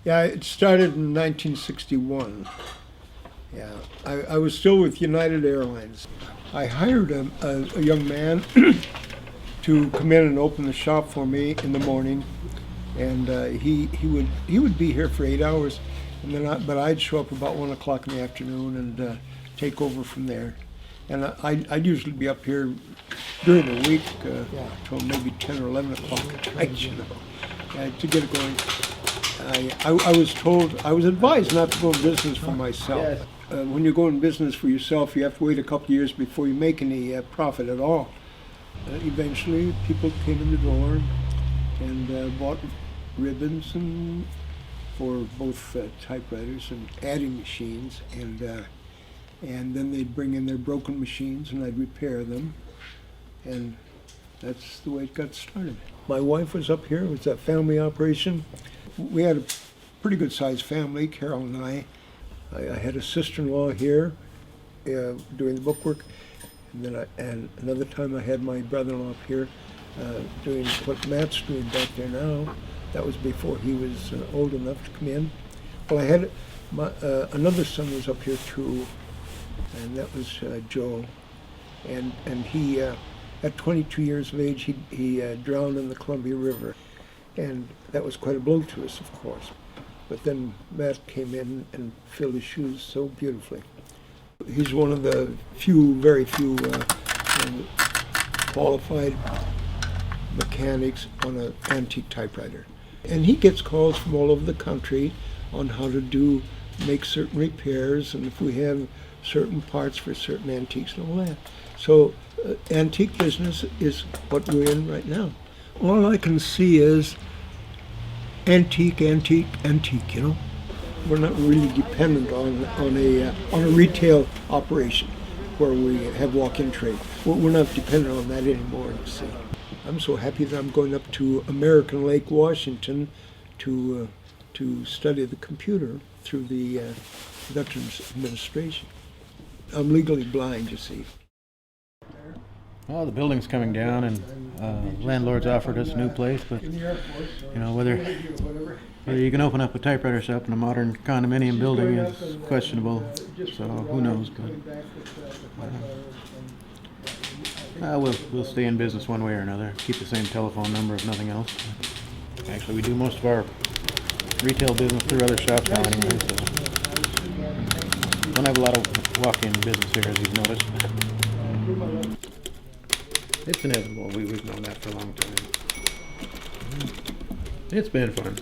Yeah, it started in 1961. Yeah, I was still with United Airlines. I hired a young man to come in and open the shop for me in the morning, and he would be here for 8 hours, and then but I'd show up about 1 o'clock in the afternoon and take over from there. And I'd usually be up here during the week till maybe 10 or 11 o'clock at night, to get it going. I was told, I was advised not to go in business for myself. Yes. When you go in business for yourself, you have to wait a couple of years before you make any profit at all. Eventually, people came in the door and bought ribbons and for both typewriters and adding machines, and then they'd bring in their broken machines and I'd repair them, and that's the way it got started. My wife was up here. It was a family operation. We had a pretty good sized family, Carol and I. I had a sister-in-law here doing the bookwork, and another time I had my brother-in-law up here doing what Matt's doing back there now. That was before he was old enough to come in. Well, I had another son was up here too, and that was Joe, and he at 22 years of age he drowned in the Columbia River, and that was quite a blow to us, of course. But then Matt came in and filled his shoes so beautifully. He's one of the very few qualified mechanics on an antique typewriter. And he gets calls from all over the country on how to make certain repairs, and if we have certain parts for certain antiques and all that. So antique business is what we're in right now. All I can see is antique, you know. We're not really dependent on a retail operation where we have walk-in trade. We're not dependent on that anymore, you see. I'm so happy that I'm going up to American Lake, Washington to study the computer through the Veterans Administration. I'm legally blind, you see. Well, the building's coming down, and landlord's offered us a new place, but whether you can open up a typewriter shop in a modern condominium building is questionable. So who knows? But we'll stay in business one way or another. Keep the same telephone number if nothing else. Actually, we do most of our retail business through other shops now anyway. So don't have a lot of walk-in business here, as you've noticed. It's inevitable. We've known that for a long time. It's been fun.